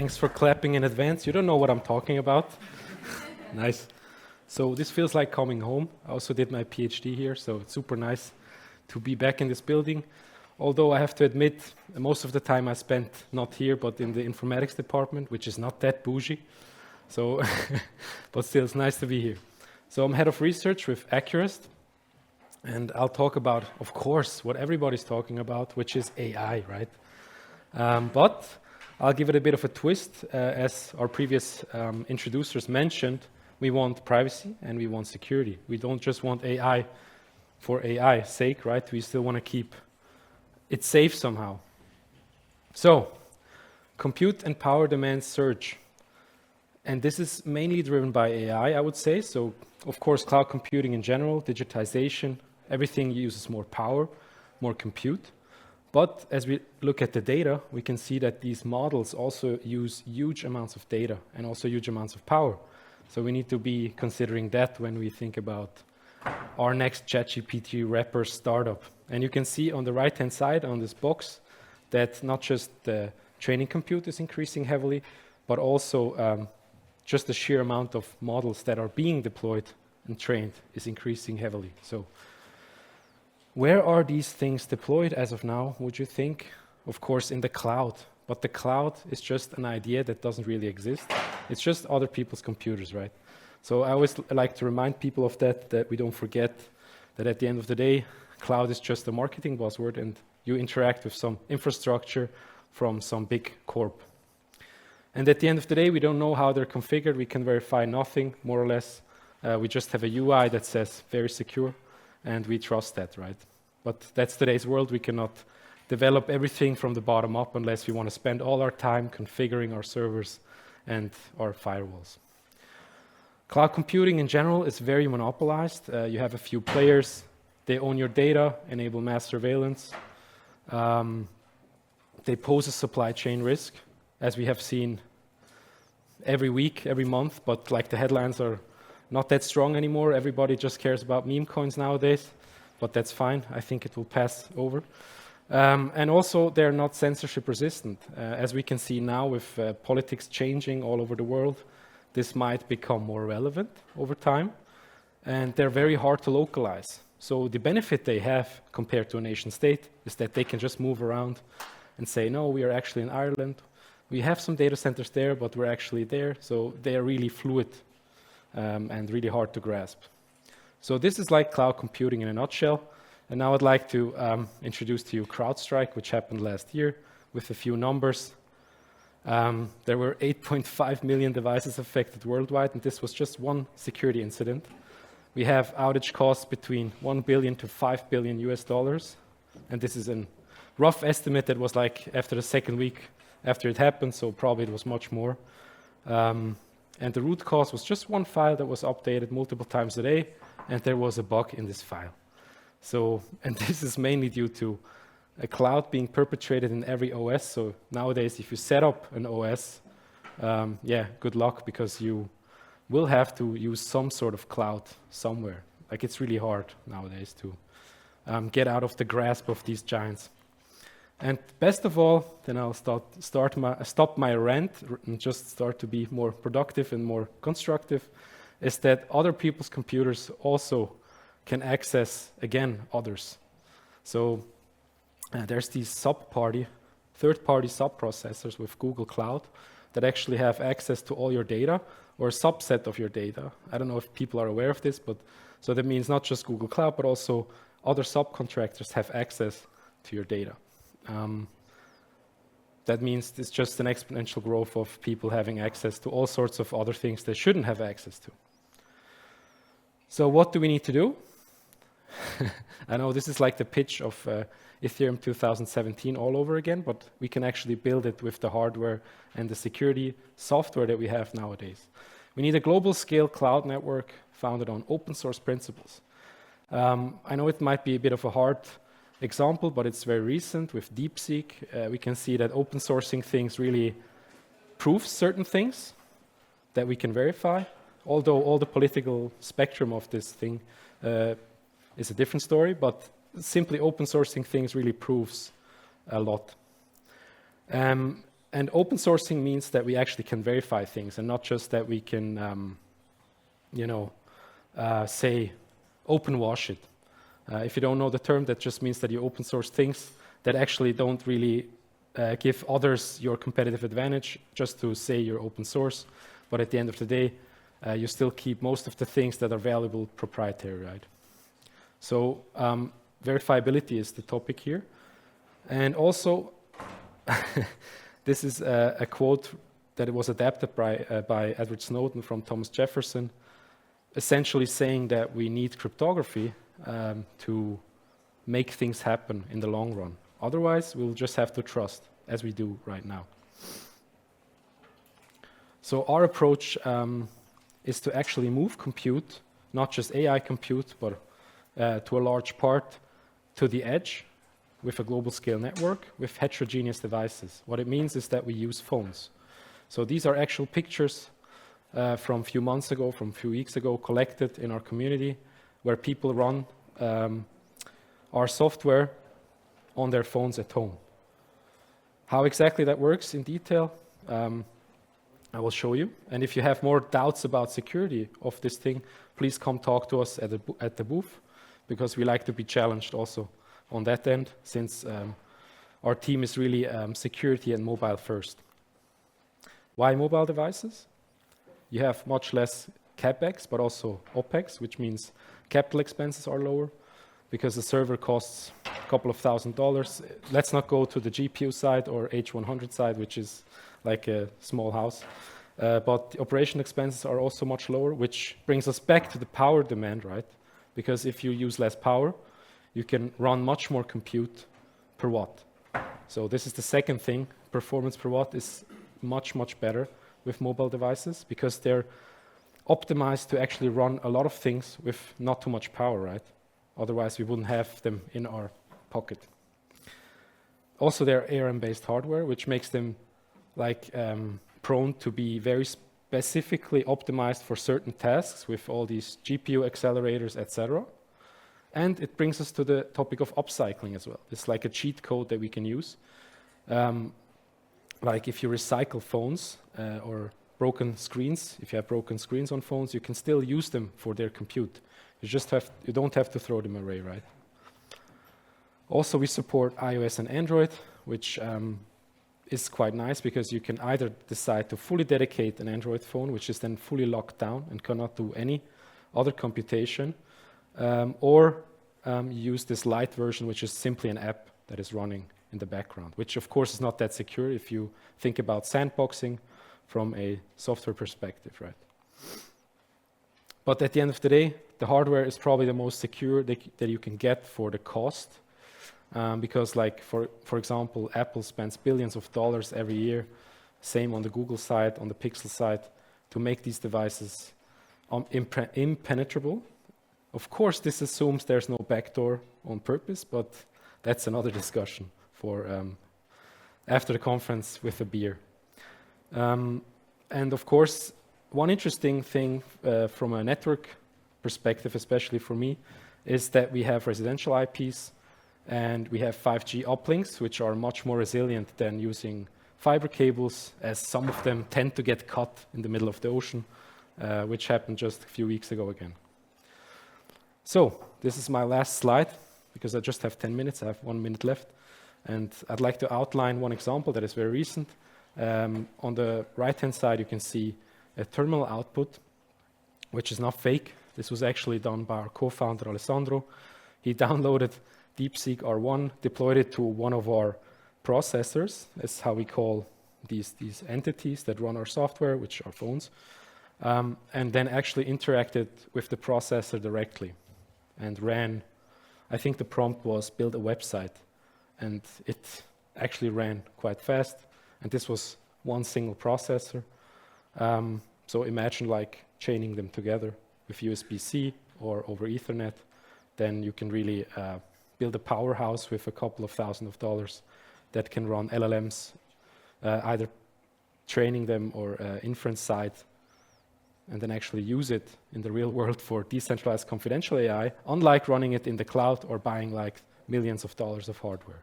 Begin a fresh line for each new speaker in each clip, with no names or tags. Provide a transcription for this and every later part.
Thanks for clapping in advance. You don't know what I'm talking about. Nice. So this feels like coming home. I also did my PhD here, so it's super nice to be back in this building. Although I have to admit, most of the time I spent not here, but in the informatics department, which is not that bougie. So, but still, it's nice to be here. So I'm head of research with Accurist, and I'll talk about, of course, what everybody's talking about, which is AI, right? But I'll give it a bit of a twist. As our previous introducers mentioned, we want privacy and we want security. We don't just want AI for AI's sake, right? We still want to keep it safe somehow. So, compute and power demands surge. And this is mainly driven by AI, I would say. So, of course, cloud computing in general, digitization, everything uses more power, more compute. But as we look at the data, we can see that these models also use huge amounts of data and also huge amounts of power. So we need to be considering that when we think about our next ChatGPT wrapper startup. And you can see on the right-hand side on this box that not just the training compute is increasing heavily, but also just the sheer amount of models that are being deployed and trained is increasing heavily. So where are these things deployed as of now, would you think? Of course, in the cloud. But the cloud is just an idea that doesn't really exist. It's just other people's computers, right? So I always like to remind people of that we don't forget that at the end of the day, cloud is just a marketing buzzword and you interact with some infrastructure from some big corp. And at the end of the day, we don't know how they're configured. We can verify nothing, more or less. We just have a UI that says very secure, and we trust that, right? But that's today's world. We cannot develop everything from the bottom up unless we want to spend all our time configuring our servers and our firewalls. Cloud computing in general is very monopolized. You have a few players. They own your data, enable mass surveillance. They pose a supply chain risk, as we have seen every week, every month, but like the headlines are not that strong anymore. Everybody just cares about meme coins nowadays, but that's fine. I think it will pass over. And also, they're not censorship resistant. As we can see now with politics changing all over the world, this might become more relevant over time. And they're very hard to localize. So the benefit they have compared to a nation state is that they can just move around and say, no, we are actually in Ireland. We have some data centers there, but we're actually there. So they are really fluid and really hard to grasp. So this is like cloud computing in a nutshell. And now I'd like to introduce to you CrowdStrike, which happened last year with a few numbers. There were 8.5 million devices affected worldwide, and this was just one security incident. We have outage costs between 1 billion to 5 billion US dollars. And this is a rough estimate that was like after the second week after it happened, so probably it was much more. And the root cause was just one file that was updated multiple times a day, and there was a bug in this file. So, and this is mainly due to a cloud being perpetrated in every OS. So nowadays, if you set up an OS, good luck, because you will have to use some sort of cloud somewhere. Like, it's really hard nowadays to get out of the grasp of these giants. And best of all, then I'll stop my rant and just start to be more productive and more constructive, is that other people's computers also can access, again, others. So there's these third-party sub-processors with Google Cloud that actually have access to all your data or a subset of your data. I don't know if people are aware of this, but so that means not just Google Cloud, but also other subcontractors have access to your data. That means it's just an exponential growth of people having access to all sorts of other things they shouldn't have access to. So what do we need to do? I know this is like the pitch of Ethereum 2017 all over again, but we can actually build it with the hardware and the security software that we have nowadays. We need a global scale cloud network founded on open source principles. I know it might be a bit of a hard example, but it's very recent with DeepSeek. We can see that open sourcing things really proves certain things that we can verify, although all the political spectrum of this thing is a different story, but simply open sourcing things really proves a lot. And open sourcing means that we actually can verify things and not just that we can, say, open wash it. If you don't know the term, that just means that you open source things that actually don't really give others your competitive advantage just to say you're open source. But at the end of the day, you still keep most of the things that are valuable proprietary, right? So verifiability is the topic here. And also, this is a quote that it was adapted by Edward Snowden from Thomas Jefferson, essentially saying that we need cryptography to make things happen in the long run. Otherwise, we'll just have to trust, as we do right now. So our approach is to actually move compute, not just AI compute, but to a large part to the edge with a global scale network with heterogeneous devices. What it means is that we use phones. So these are actual pictures from a few months ago, from a few weeks ago, collected in our community, where people run our software on their phones at home. How exactly that works in detail, I will show you. And if you have more doubts about security of this thing, please come talk to us at the booth, because we like to be challenged also on that end, since our team is really security and mobile first. Why mobile devices? You have much less CapEx, but also OpEx, which means capital expenses are lower, because the server costs a couple of $1,000s. Let's not go to the GPU side or H100 side, which is like a small house. But the operation expenses are also much lower, which brings us back to the power demand, right? Because if you use less power, you can run much more compute per watt. So this is the second thing. Performance per watt is much, much better with mobile devices because they're optimized to actually run a lot of things with not too much power, right? Otherwise, we wouldn't have them in our pocket. Also, they're ARM-based hardware, which makes them prone to be very specifically optimized for certain tasks with all these GPU accelerators, etc. And it brings us to the topic of upcycling as well. It's like a cheat code that we can use. Like if you recycle phones or broken screens, if you have broken screens on phones, you can still use them for their compute. You don't have to throw them away, right? Also, we support iOS and Android, which is quite nice because you can either decide to fully dedicate an Android phone, which is then fully locked down and cannot do any other computation, or you use this light version, which is simply an app that is running in the background, which of course is not that secure if you think about sandboxing from a software perspective, right? But at the end of the day, the hardware is probably the most secure that you can get for the cost, because like, for example, Apple spends billions of dollars every year, same on the Google side, on the Pixel side, to make these devices impenetrable. Of course, this assumes there's no backdoor on purpose, but that's another discussion for after the conference with a beer. And of course, one interesting thing from a network perspective, especially for me, is that we have residential IPs and we have 5G uplinks, which are much more resilient than using fiber cables, as some of them tend to get cut in the middle of the ocean, which happened just a few weeks ago again. So this is my last slide, because I just have 10 minutes. I have 1 minute left. And I'd like to outline one example that is very recent. On the right-hand side, you can see a terminal output, which is not fake. This was actually done by our co-founder, Alessandro. He downloaded DeepSeek R1, deployed it to one of our processors. That's how we call these entities that run our software, which are phones, and then actually interacted with the processor directly and ran, I think the prompt was build a website, and it actually ran quite fast. And this was one single processor. So imagine like chaining them together with USB-C or over Ethernet. Then you can really build a powerhouse with a couple of $1,000s that can run LLMs, either training them or inference side, and then actually use it in the real world for decentralized confidential AI, unlike running it in the cloud or buying like millions of dollars of hardware.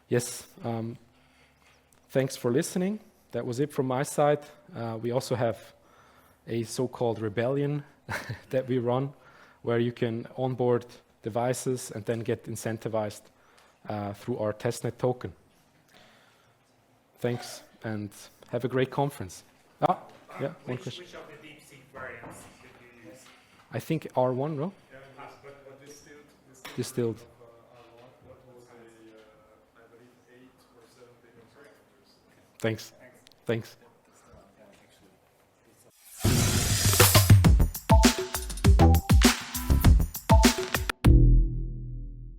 Yes, Thanks for listening. That was it from my side. We also have a so-called rebellion that we run, where you can onboard devices and then get incentivized through our testnet token. Thanks, and have a great conference. Yeah, one question.
Which of the DeepSeek variants did you use?
I think R1, no?
Yeah, but
Distilled.
R1, what was I believe 8 or 7 billion parameters.
Thanks.
Thanks.
Thanks.